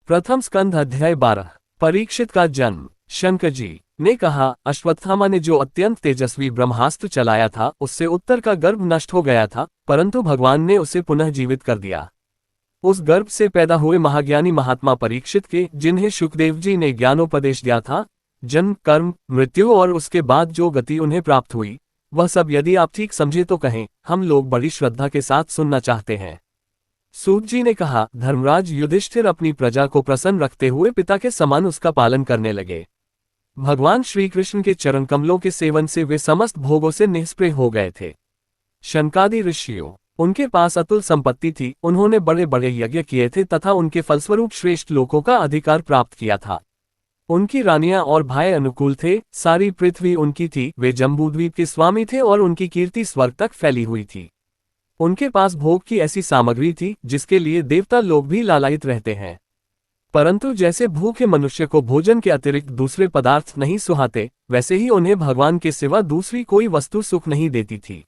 प्रथम स्कंध अध्याय 12। परीक्षित का जन्म। शंकर जी ने कहा, अश्वत्थामा ने जो अत्यंत तेजस्वी ब्रह्मास्त्र चलाया था उससे उत्तर का गर्भ नष्ट हो गया था, परंतु भगवान ने उसे पुनः जीवित कर दिया। उस गर्भ से पैदा हुए महाज्ञानी महात्मा परीक्षित के, जिन्हें शुकदेव जी ने ज्ञानोपदेश दिया था, जन्म, कर्म, मृत्यु और उसके बाद जो गति उन्हें प्राप्त हुई, वह सब यदि आप ठीक समझे तो कहें, हम लोग बड़ी श्रद्धा के साथ सुनना चाहते हैं। सूत जी ने कहा, धर्मराज युधिष्ठिर अपनी प्रजा को प्रसन्न रखते हुए पिता के समान उसका पालन करने लगे। भगवान श्री कृष्ण के चरण कमलों के सेवन से वे समस्त भोगों से निष्प्रह हो गए थे। शनकादि ऋषियों, उनके पास अतुल संपत्ति थी, उन्होंने बड़े बड़े यज्ञ किए थे तथा उनके फलस्वरूप श्रेष्ठ लोकों का अधिकार प्राप्त किया था। उनकी रानियां और भाई अनुकूल थे, सारी पृथ्वी उनकी थी, वे जम्बूद्वीप के स्वामी थे और उनकी कीर्ति स्वर्ग तक फैली हुई थी। उनके पास भोग की ऐसी सामग्री थी जिसके लिए देवता लोग भी लालायित रहते हैं, परंतु जैसे भूखे मनुष्य को भोजन के अतिरिक्त दूसरे पदार्थ नहीं सुहाते, वैसे ही उन्हें भगवान के सिवा दूसरी कोई वस्तु सुख नहीं देती थी।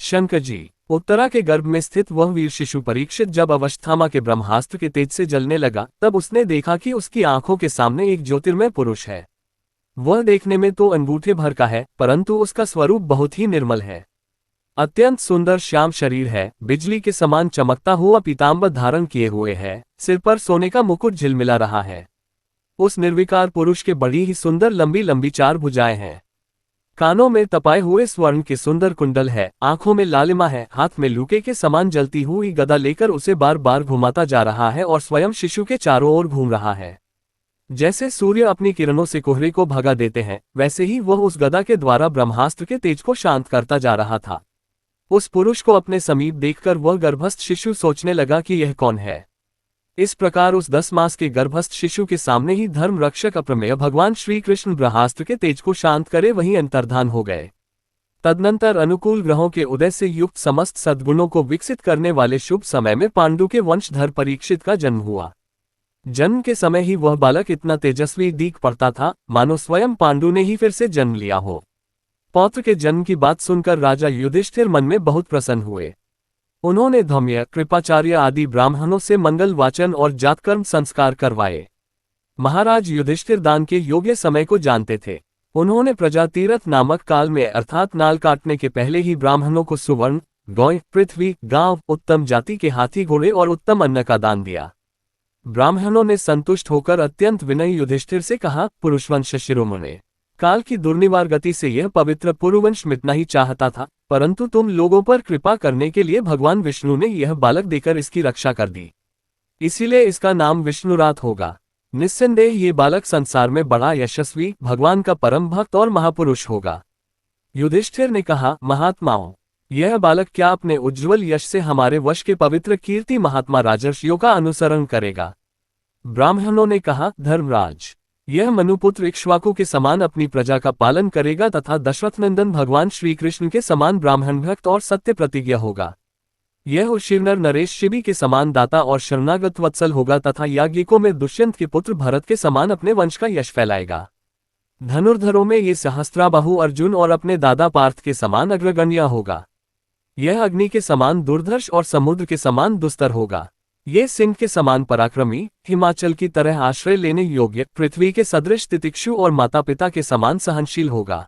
शंकर जी, उत्तरा के गर्भ में स्थित वह वीर शिशु परीक्षित जब अश्वत्थामा के ब्रह्मास्त्र के तेज से जलने लगा, तब उसने देखा कि उसकी आंखों के सामने एक ज्योतिर्मय पुरुष है। वह देखने में तो अंगूठे भर का है, परंतु उसका स्वरूप बहुत ही निर्मल है। अत्यंत सुंदर श्याम शरीर है, बिजली के समान चमकता हुआ पीतांबर धारण किए हुए है, सिर पर सोने का मुकुट झिलमिला रहा है। उस निर्विकार पुरुष के बड़ी ही सुंदर लंबी लंबी 4 भुजाएं हैं। कानों में तपाए हुए स्वर्ण के सुंदर कुंडल है, आंखों में लालिमा है, हाथ में लूके के समान जलती हुई गदा लेकर उसे बार बार घुमाता जा रहा है और स्वयं शिशु के चारों ओर घूम रहा है। जैसे सूर्य अपनी किरणों से कोहरे को भगा देते हैं, वैसे ही वह उस गदा के द्वारा ब्रह्मास्त्र के तेज को शांत करता जा रहा था। उस पुरुष को अपने समीप देखकर वह गर्भस्थ शिशु सोचने लगा कि यह कौन है। इस प्रकार उस 10 मास के गर्भस्थ शिशु के सामने ही धर्म रक्षक अप्रमेय भगवान श्री कृष्ण ब्रह्मास्त्र के तेज को शांत करे वहीं अंतर्धान हो गए। तदनंतर अनुकूल ग्रहों के उदय से युक्त समस्त सद्गुणों को विकसित करने वाले शुभ समय में पांडु के वंशधर परीक्षित का जन्म हुआ। जन्म के समय ही वह बालक इतना तेजस्वी दिख पड़ता था, मानो स्वयं पांडु ने ही फिर से जन्म लिया हो। पौत्र के जन्म की बात सुनकर राजा युधिष्ठिर मन में बहुत प्रसन्न हुए। उन्होंने धौम्य, कृपाचार्य आदि ब्राह्मणों से मंगल वाचन और जातकर्म संस्कार करवाए। महाराज युधिष्ठिर दान के योग्य समय को जानते थे। उन्होंने प्रजातीरथ नामक काल में अर्थात नाल काटने के पहले ही ब्राह्मणों को सुवर्ण, गौ, पृथ्वी, गांव, उत्तम जाति के हाथी घोड़े और उत्तम अन्न का दान दिया। ब्राह्मणों ने संतुष्ट होकर अत्यंत विनयी युधिष्ठिर से कहा, पुरुषवंश शिरोमणे, काल की दुर्निवार गति से यह पवित्र पुरुवंश मिटना ही चाहता था, परंतु तुम लोगों पर कृपा करने के लिए भगवान विष्णु ने यह बालक देकर इसकी रक्षा कर दी, इसीलिए इसका नाम विष्णुरात होगा। निस्संदेह ये बालक संसार में बड़ा यशस्वी, भगवान का परम भक्त और महापुरुष होगा। युधिष्ठिर ने कहा, महात्माओं, यह बालक क्या अपने उज्ज्वल यश से हमारे वश के पवित्र कीर्ति महात्मा राजर्षियों का अनुसरण करेगा? ब्राह्मणों ने कहा, धर्मराज, यह मनुपुत्र इक्ष्वाकु के समान अपनी प्रजा का पालन करेगा तथा दशरथनंदन भगवान श्री कृष्ण के समान ब्राह्मण भक्त और सत्य प्रतिज्ञ होगा। यह शिवनर नरेश शिबी के समान दाता और शरणागत वत्सल होगा तथा याज्ञिकों में दुष्यंत के पुत्र भरत के समान अपने वंश का यश फैलाएगा। धनुर्धरों में ये सहस्त्राबाहु अर्जुन और अपने दादा पार्थ के समान अग्रगण्य होगा। यह अग्नि के समान दुर्धर्ष और समुद्र के समान दुस्तर होगा। ये सिंह के समान पराक्रमी, हिमाचल की तरह आश्रय लेने योग्य, पृथ्वी के सदृश तितिक्षु और माता पिता के समान सहनशील होगा।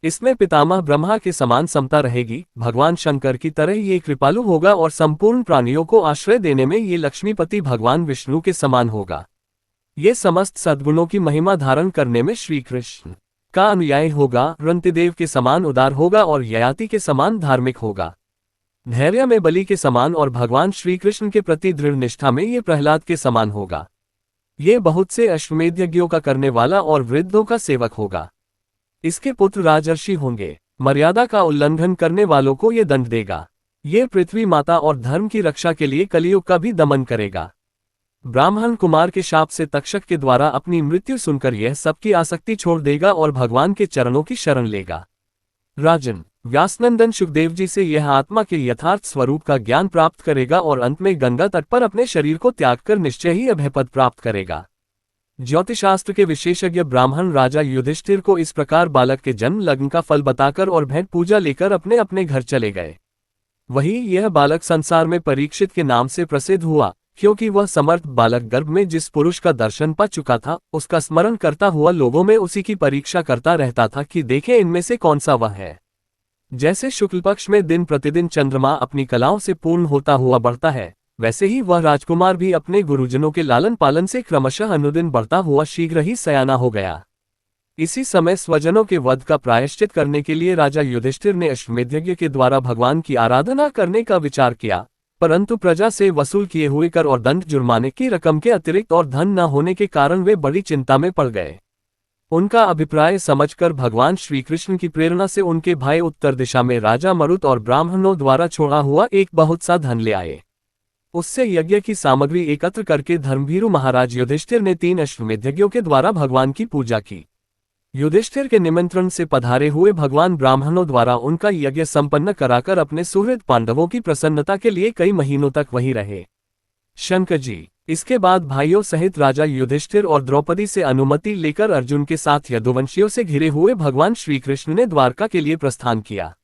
इसमें पितामह ब्रह्मा के समान समता रहेगी। भगवान शंकर की तरह ये कृपालु होगा और संपूर्ण प्राणियों को आश्रय देने में ये लक्ष्मीपति भगवान विष्णु के समान होगा। ये समस्त सद्गुणों की महिमा धारण करने में श्री कृष्ण का अनुयायी होगा। रंतिदेव के समान उदार होगा और ययाति के समान धार्मिक होगा। धैर्य में बलि के समान और भगवान श्री कृष्ण के प्रति दृढ़ निष्ठा में ये प्रहलाद के समान होगा। ये बहुत से अश्वमेध यज्ञों का करने वाला और वृद्धों का सेवक होगा। इसके पुत्र राजर्षि होंगे। मर्यादा का उल्लंघन करने वालों को ये दंड देगा। ये पृथ्वी माता और धर्म की रक्षा के लिए कलियुग का भी दमन करेगा। ब्राह्मण कुमार के शाप से तक्षक के द्वारा अपनी मृत्यु सुनकर यह सबकी आसक्ति छोड़ देगा और भगवान के चरणों की शरण लेगा। राजन, व्यासनंदन सुखदेव जी से यह आत्मा के यथार्थ स्वरूप का ज्ञान प्राप्त करेगा और अंत में गंगा तट पर अपने शरीर को त्याग कर निश्चय ही अभयपद प्राप्त करेगा। ज्योतिषशास्त्र के विशेषज्ञ ब्राह्मण राजा युधिष्ठिर को इस प्रकार बालक के जन्म लग्न का फल बताकर और भेंट पूजा लेकर अपने अपने घर चले गए। वही यह बालक संसार में परीक्षित के नाम से प्रसिद्ध हुआ, क्योंकि वह समर्थ बालक गर्भ में जिस पुरुष का दर्शन पा चुका था, उसका स्मरण करता हुआ लोगों में उसी की परीक्षा करता रहता था कि देखें इनमें से कौन सा वह है। जैसे शुक्ल पक्ष में दिन प्रतिदिन चंद्रमा अपनी कलाओं से पूर्ण होता हुआ बढ़ता है, वैसे ही वह राजकुमार भी अपने गुरुजनों के लालन पालन से क्रमशः अनुदिन बढ़ता हुआ शीघ्र ही सयाना हो गया। इसी समय स्वजनों के वध का प्रायश्चित करने के लिए राजा युधिष्ठिर ने अश्वमेध यज्ञ के द्वारा भगवान की आराधना करने का विचार किया, परंतु प्रजा से वसूल किए हुए कर और दंड जुर्माने की रकम के अतिरिक्त और धन न होने के कारण वे बड़ी चिंता में पड़ गए। उनका अभिप्राय समझकर भगवान श्री कृष्ण की प्रेरणा से उनके भाई उत्तर दिशा में राजा मरुत और ब्राह्मणों द्वारा छोड़ा हुआ एक बहुत सा धन ले आए। उससे यज्ञ की सामग्री एकत्र करके धर्मभीरु महाराज युधिष्ठिर ने 3 अश्वमेध यज्ञों के द्वारा भगवान की पूजा की। युधिष्ठिर के निमंत्रण से पधारे हुए भगवान ब्राह्मणों द्वारा उनका यज्ञ संपन्न कराकर अपने सुहृद पांडवों की प्रसन्नता के लिए कई महीनों तक वहीं रहे। शंकर जी। इसके बाद भाइयों सहित राजा युधिष्ठिर और द्रौपदी से अनुमति लेकर अर्जुन के साथ यदुवंशियों से घिरे हुए भगवान श्री कृष्ण ने द्वारका के लिए प्रस्थान किया।